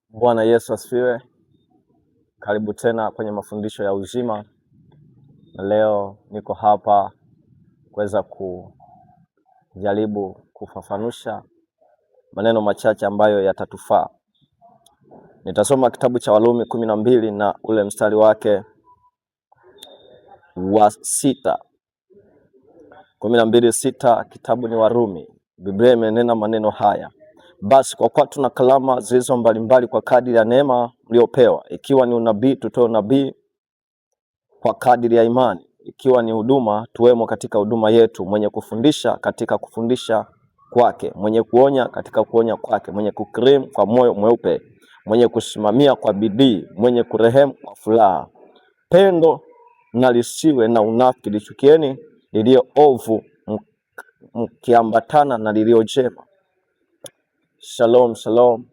Bwana Yesu asifiwe. Karibu tena kwenye mafundisho ya uzima, na leo niko hapa kuweza kujaribu kufafanusha maneno machache ambayo yatatufaa. Nitasoma kitabu cha Warumi 12 na ule mstari wake wa 6. 12:6, kitabu ni Warumi. Biblia imenena maneno haya: basi kwa kuwa tuna kalama zilizo mbalimbali kwa kadiri ya neema mliopewa, ikiwa ni unabii tutoe unabii kwa kadiri ya imani, ikiwa ni huduma tuwemo katika huduma yetu, mwenye kufundisha katika kufundisha kwake, mwenye kuonya katika kuonya kwake, mwenye kukirimu kwa moyo mweupe, mwenye kusimamia kwa bidii, mwenye kurehemu kwa furaha. Pendo na lisiwe na unafiki, lichukieni lilio ovu, mkiambatana na lilio jema. Shalom, shalom.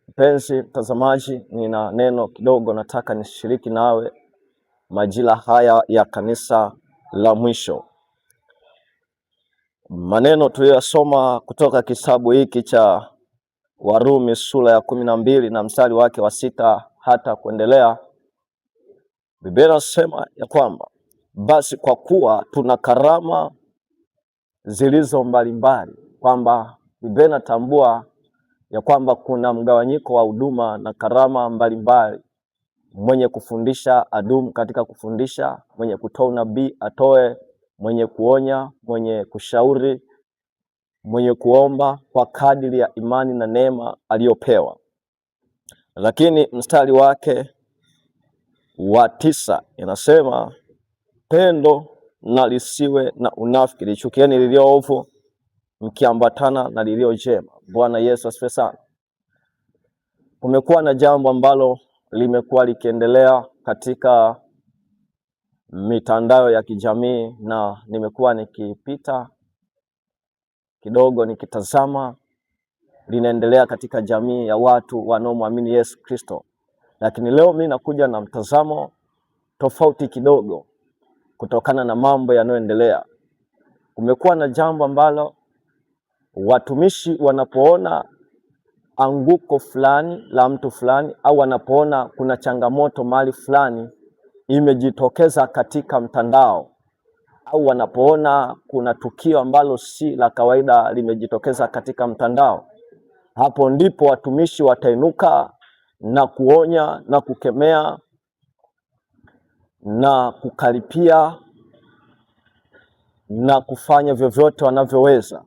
Mpenzi mtazamaji, nina neno kidogo nataka nishiriki nawe majira haya ya kanisa la mwisho. Maneno tuliyosoma kutoka kitabu hiki cha Warumi sura ya 12 na mstari wake wa 6 hata kuendelea. Biblia inasema ya kwamba basi kwa kuwa tuna karama zilizo mbalimbali, kwamba Biblia inatambua ya kwamba kuna mgawanyiko wa huduma na karama mbalimbali. Mwenye kufundisha adumu katika kufundisha, mwenye kutoa unabii atoe, mwenye kuonya, mwenye kushauri, mwenye kuomba kwa kadiri ya imani na neema aliyopewa. Lakini mstari wake wa 9 inasema pendo na lisiwe na unafiki, lichukieni lilio ovu, mkiambatana na lilio jema. Bwana Yesu asifiwe sana. Kumekuwa na jambo ambalo limekuwa likiendelea katika mitandao ya kijamii, na nimekuwa nikipita kidogo nikitazama linaendelea katika jamii ya watu wanaomwamini Yesu Kristo. Lakini leo mimi nakuja na mtazamo tofauti kidogo kutokana na mambo yanayoendelea. Kumekuwa na jambo ambalo watumishi wanapoona anguko fulani la mtu fulani, au wanapoona kuna changamoto mahali fulani imejitokeza katika mtandao, au wanapoona kuna tukio ambalo si la kawaida limejitokeza katika mtandao, hapo ndipo watumishi watainuka na kuonya na kukemea na kukaripia na kufanya vyovyote wanavyoweza.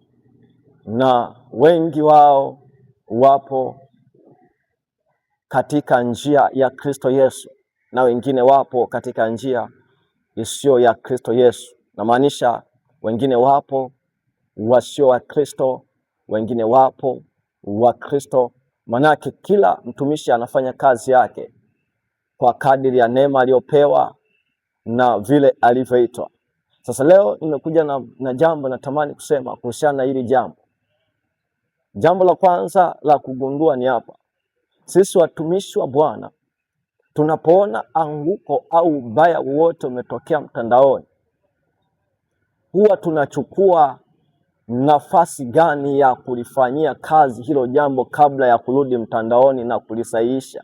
Na wengi wao wapo katika njia ya Kristo Yesu, na wengine wapo katika njia isiyo ya Kristo Yesu. Na maanisha wengine wapo wasio wa Kristo, wengine wapo wa Kristo. Manake kila mtumishi anafanya kazi yake kwa kadiri ya neema aliyopewa na vile alivyoitwa. Sasa leo nimekuja na jambo natamani kusema kuhusiana na hili jambo. Jambo la kwanza la kugundua ni hapa: sisi watumishi wa Bwana tunapoona anguko au ubaya wote umetokea mtandaoni, huwa tunachukua nafasi gani ya kulifanyia kazi hilo jambo kabla ya kurudi mtandaoni na kulisahihisha?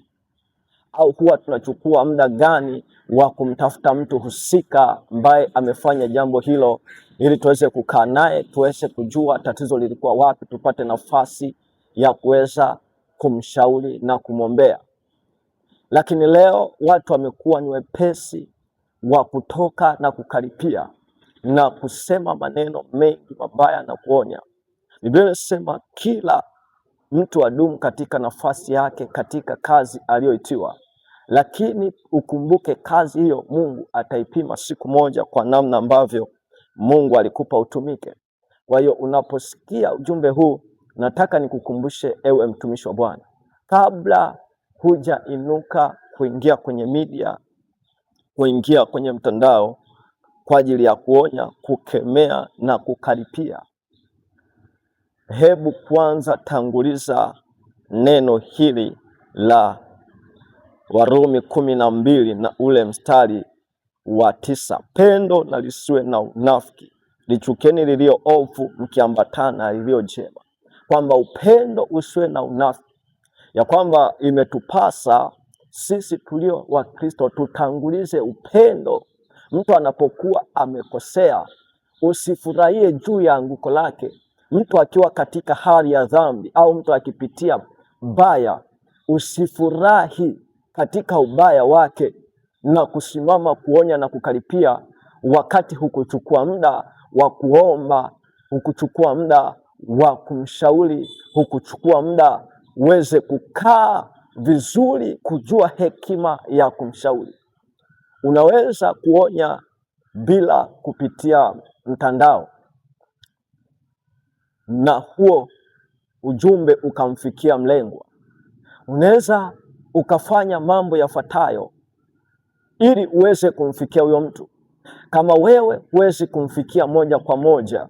Au huwa tunachukua muda gani wa kumtafuta mtu husika ambaye amefanya jambo hilo, ili tuweze kukaa naye, tuweze kujua tatizo lilikuwa wapi, tupate nafasi ya kuweza kumshauri na kumwombea? Lakini leo watu wamekuwa ni wepesi wa kutoka na kukaripia na kusema maneno mengi mabaya na kuonya. Biblia inasema kila mtu adumu katika nafasi yake katika kazi aliyoitiwa, lakini ukumbuke kazi hiyo Mungu ataipima siku moja kwa namna ambavyo Mungu alikupa utumike. Kwa hiyo unaposikia ujumbe huu, nataka nikukumbushe ewe mtumishi wa Bwana, kabla hujainuka kuingia kwenye media, kuingia kwenye mtandao kwa ajili ya kuonya, kukemea na kukaripia, hebu kwanza tanguliza neno hili la Warumi 12 na ule mstari wa 9: pendo na lisiwe na unafiki, lichukieni lilio ovu, mkiambatana lilio jema. Kwamba upendo usiwe na unafiki. ya kwamba imetupasa sisi tulio wa Kristo tutangulize upendo. Mtu anapokuwa amekosea, usifurahie juu ya anguko lake. Mtu akiwa katika hali ya dhambi au mtu akipitia mbaya, usifurahi katika ubaya wake na kusimama kuonya na kukaripia, wakati hukuchukua muda wa kuomba, hukuchukua muda wa kumshauri, hukuchukua muda uweze kukaa vizuri kujua hekima ya kumshauri. Unaweza kuonya bila kupitia mtandao na huo ujumbe ukamfikia mlengwa. Unaweza ukafanya mambo yafuatayo ili uweze kumfikia huyo mtu. Kama wewe huwezi kumfikia moja kwa moja,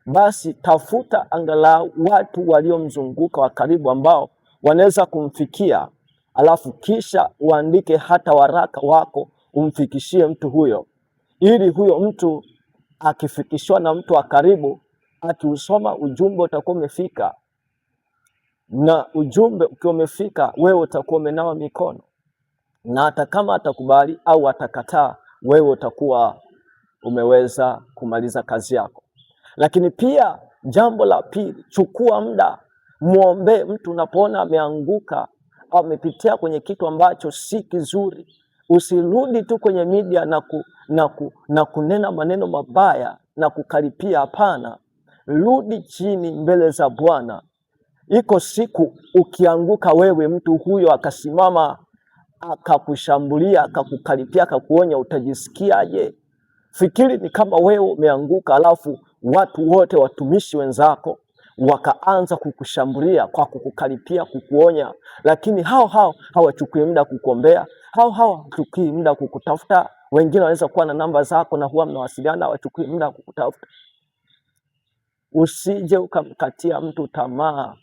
basi tafuta angalau watu waliomzunguka wa karibu ambao wanaweza kumfikia, alafu kisha uandike hata waraka wako umfikishie mtu huyo, ili huyo mtu akifikishwa na mtu wa karibu, akiusoma ujumbe utakuwa umefika, na ujumbe ukiwa umefika, wewe utakuwa umenawa mikono, na hata kama atakubali au atakataa, wewe utakuwa umeweza kumaliza kazi yako. Lakini pia jambo la pili, chukua muda muombe mtu. Unapoona ameanguka au amepitia kwenye kitu ambacho si kizuri, usirudi tu kwenye media na kunena maneno mabaya na kukaripia. Hapana, rudi chini mbele za Bwana. Iko siku ukianguka wewe, mtu huyo akasimama akakushambulia, akakukaripia, akakuonya, utajisikiaje? Fikiri ni kama wewe umeanguka, alafu watu wote watumishi wenzako wakaanza kukushambulia kwa kukukaripia, kukuonya, lakini hao hawachukui muda kukuombea, hao hawachukui muda kukutafuta. Wengine wanaweza kuwa na namba zako na huwa mnawasiliana, hawachukui muda kukutafuta. Usije ukamkatia mtu tamaa.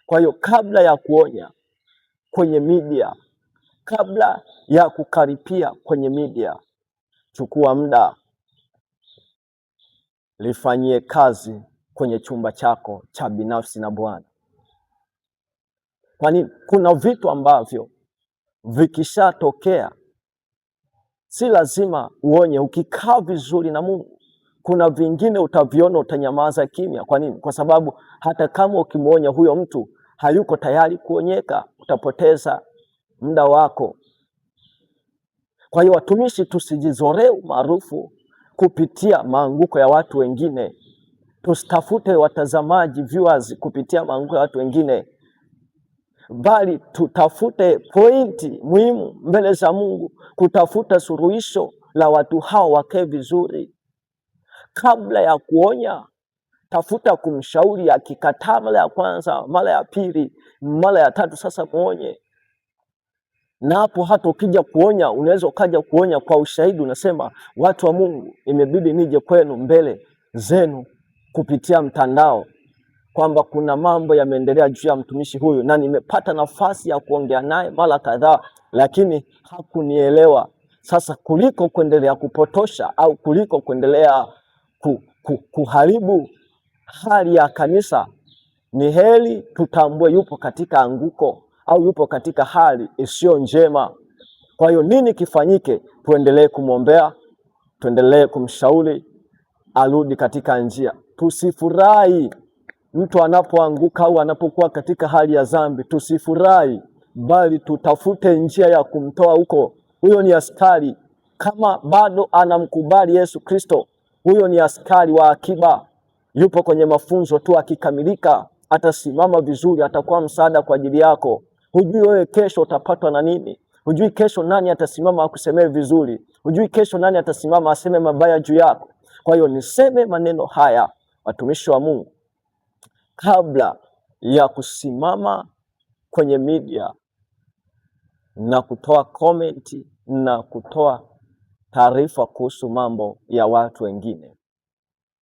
Kwa hiyo kabla ya kuonya kwenye media, kabla ya kukaripia kwenye media, chukua muda, lifanyie kazi kwenye chumba chako cha binafsi na Bwana. Kwani kuna vitu ambavyo vikishatokea si lazima uonye. Ukikaa vizuri na Mungu, kuna vingine utaviona, utanyamaza kimya. Kwa nini? Kwa sababu hata kama ukimwonya huyo mtu hayuko tayari kuonyeka, utapoteza muda wako. Kwa hiyo watumishi, tusijizoree umaarufu kupitia maanguko ya watu wengine. Tusitafute watazamaji, viewers, kupitia maanguko ya watu wengine, bali tutafute pointi muhimu mbele za Mungu, kutafuta suluhisho la watu hao wakae vizuri. Kabla ya kuonya, tafuta kumshauri. Akikataa mara ya kwanza, mara ya pili, mara ya tatu, sasa muonye. Na hapo hata ukija kuonya, unaweza ukaja kuonya kwa ushahidi. Unasema, watu wa Mungu, imebidi nije kwenu mbele zenu kupitia mtandao kwamba kuna mambo yameendelea juu ya mtumishi huyu, na nimepata nafasi ya kuongea naye mara kadhaa, lakini hakunielewa. Sasa kuliko kuendelea kupotosha au kuliko kuendelea kuharibu hali ya kanisa, ni heri tutambue yupo katika anguko au yupo katika hali isiyo njema. Kwa hiyo nini kifanyike? Tuendelee kumwombea, tuendelee kumshauri arudi katika njia. Tusifurahi mtu anapoanguka au anapokuwa katika hali ya dhambi, tusifurahi, bali tutafute njia ya kumtoa huko. Huyo ni askari. Kama bado anamkubali Yesu Kristo, huyo ni askari wa akiba, yupo kwenye mafunzo tu. Akikamilika atasimama vizuri, atakuwa msaada kwa ajili yako. Hujui wewe kesho utapatwa na nini. Hujui kesho nani atasimama akusemee vizuri. Hujui kesho nani atasimama aseme mabaya juu yako. Kwa hiyo niseme maneno haya, watumishi wa Mungu, kabla ya kusimama kwenye media na kutoa komenti na kutoa taarifa kuhusu mambo ya watu wengine,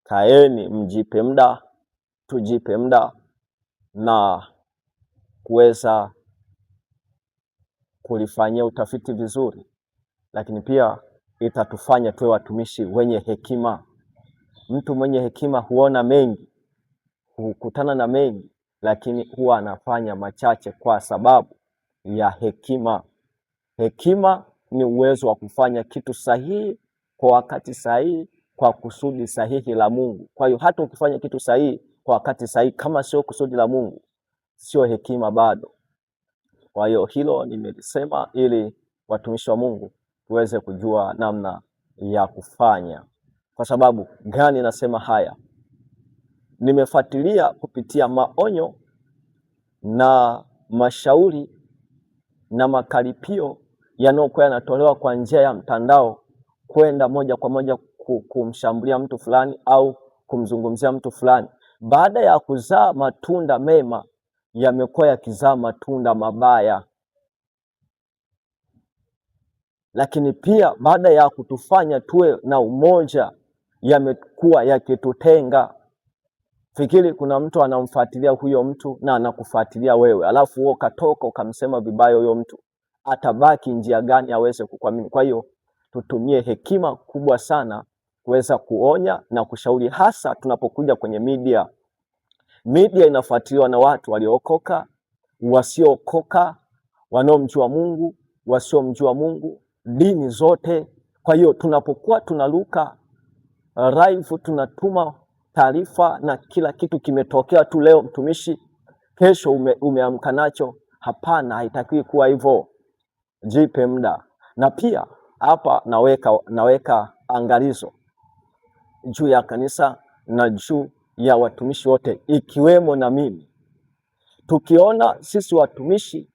kaeni mjipe muda, tujipe muda na kuweza kulifanyia utafiti vizuri, lakini pia itatufanya tuwe watumishi wenye hekima. Mtu mwenye hekima huona mengi, hukutana na mengi, lakini huwa anafanya machache kwa sababu ya hekima. Hekima ni uwezo wa kufanya kitu sahihi kwa wakati sahihi kwa kusudi sahihi la Mungu. Kwa hiyo hata ukifanya kitu sahihi kwa wakati sahihi, kama sio kusudi la Mungu, sio hekima bado. Kwa hiyo hilo nimelisema ili watumishi wa Mungu tuweze kujua namna ya kufanya. Kwa sababu gani nasema haya? Nimefuatilia kupitia maonyo na mashauri na makaripio yanayokuwa yanatolewa kwa njia ya mtandao kwenda moja kwa moja kumshambulia mtu fulani au kumzungumzia mtu fulani. Baada ya kuzaa matunda mema, yamekuwa yakizaa matunda mabaya. Lakini pia baada ya kutufanya tuwe na umoja, yamekuwa yakitutenga. Fikiri kuna mtu anamfuatilia huyo mtu na anakufuatilia wewe, alafu wewe ukatoka ukamsema vibaya huyo mtu, atabaki njia gani aweze kukuamini? Kwa hiyo tutumie hekima kubwa sana kuweza kuonya na kushauri, hasa tunapokuja kwenye media. Media inafuatiliwa na watu waliookoka, wasiookoka, wanaomjua Mungu, wasiomjua Mungu, dini zote. Kwa hiyo tunapokuwa tunaruka live, tunatuma taarifa na kila kitu kimetokea tu leo mtumishi, kesho umeamka nacho. Hapana, haitakiwi kuwa hivyo. Jipe muda. Na pia hapa naweka angalizo juu ya kanisa na juu ya watumishi wote, ikiwemo na mimi. Tukiona sisi watumishi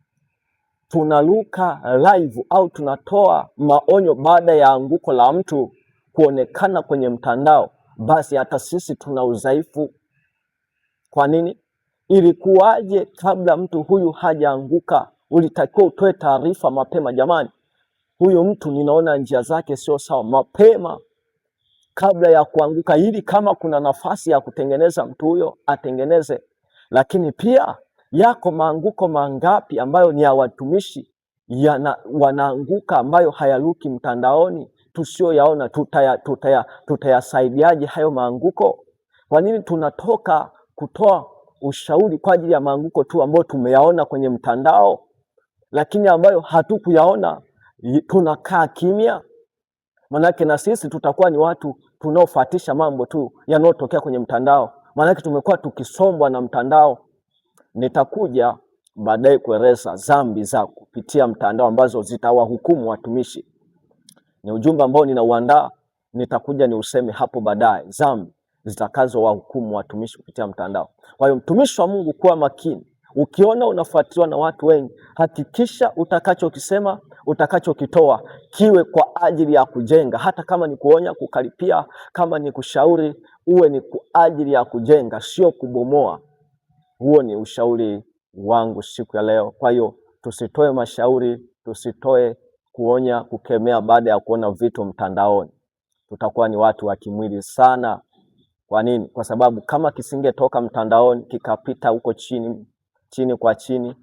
tunaruka live au tunatoa maonyo baada ya anguko la mtu kuonekana kwenye mtandao, basi hata sisi tuna udhaifu. Kwa nini? Ilikuwaje kabla mtu huyu hajaanguka? Ulitakiwa utoe taarifa mapema, jamani, huyu mtu ninaona njia zake sio sawa, mapema kabla ya kuanguka, ili kama kuna nafasi ya kutengeneza mtu huyo atengeneze. Lakini pia yako maanguko mangapi ambayo ni ya watumishi wanaanguka, ambayo hayaruki mtandaoni, tusioyaona? Tutayasaidiaje hayo maanguko? Kwa nini tunatoka kutoa ushauri kwa ajili ya maanguko tu ambayo tumeyaona kwenye mtandao, lakini ambayo hatukuyaona tunakaa kimya? Manake na sisi tutakuwa ni watu tunaofuatisha mambo tu yanayotokea kwenye mtandao, manake tumekuwa tukisombwa na mtandao. Nitakuja baadaye kueleza dhambi za kupitia mtandao ambazo zitawahukumu watumishi. Ni ujumbe ambao ninauandaa, nitakuja ni useme hapo baadaye, dhambi zitakazowahukumu watumishi kupitia mtandao. Kwa hiyo mtumishi wa Mungu, kuwa makini. Ukiona unafuatiliwa na watu wengi, hakikisha utakachokisema, utakachokitoa kiwe kwa ajili ya kujenga. Hata kama ni kuonya, kukaripia, kama ni kushauri, uwe ni kwa ajili ya kujenga, sio kubomoa. Huo ni ushauri wangu siku ya leo. Kwa hiyo tusitoe mashauri, tusitoe kuonya, kukemea baada ya kuona vitu mtandaoni. Tutakuwa ni watu wa kimwili sana. Kwa nini? Kwa sababu kama kisingetoka mtandaoni kikapita huko chini kwa chini,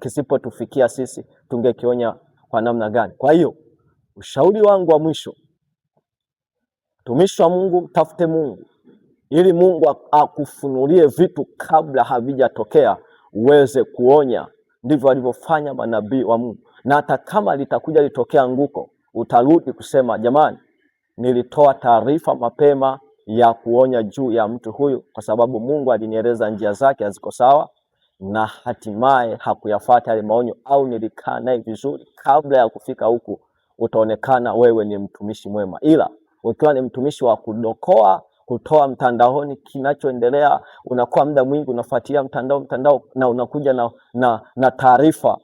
kisipotufikia sisi, tungekionya kwa namna gani? Kwa hiyo ushauri wangu wa mwisho, mtumishi wa Mungu, mtafute Mungu ili Mungu akufunulie vitu kabla havijatokea, uweze kuonya. Ndivyo walivyofanya manabii wa Mungu. Na hata kama litakuja litokea anguko, utarudi kusema, jamani, nilitoa taarifa mapema ya kuonya juu ya mtu huyu, kwa sababu Mungu alinieleza njia zake haziko sawa, na hatimaye hakuyafuata yale maonyo, au nilikaa naye vizuri kabla ya kufika huku. Utaonekana wewe ni mtumishi mwema. Ila ukiwa ni mtumishi wa kudokoa, kutoa mtandaoni kinachoendelea, unakuwa muda mwingi unafuatia mtandao na unakuja na taarifa,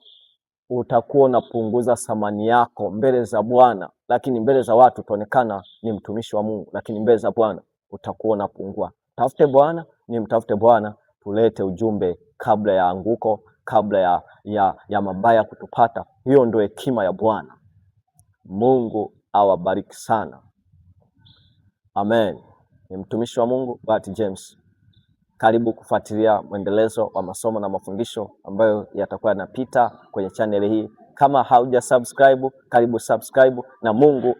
utakuwa unapunguza thamani yako mbele za Bwana. Lakini mbele za watu utaonekana ni mtumishi wa Mungu, lakini mbele za Bwana utakuwa unapungua. Tafute Bwana, mtafute Bwana, tulete ujumbe kabla ya anguko, kabla ya mabaya kutupata. Hiyo ndio hekima ya Bwana. Mungu awabariki sana. Amen. Ni mtumishi wa Mungu Bahati James. Karibu kufuatilia mwendelezo wa masomo na mafundisho ambayo yatakuwa yanapita kwenye channel hii. Kama hauja subscribe, karibu subscribe, na Mungu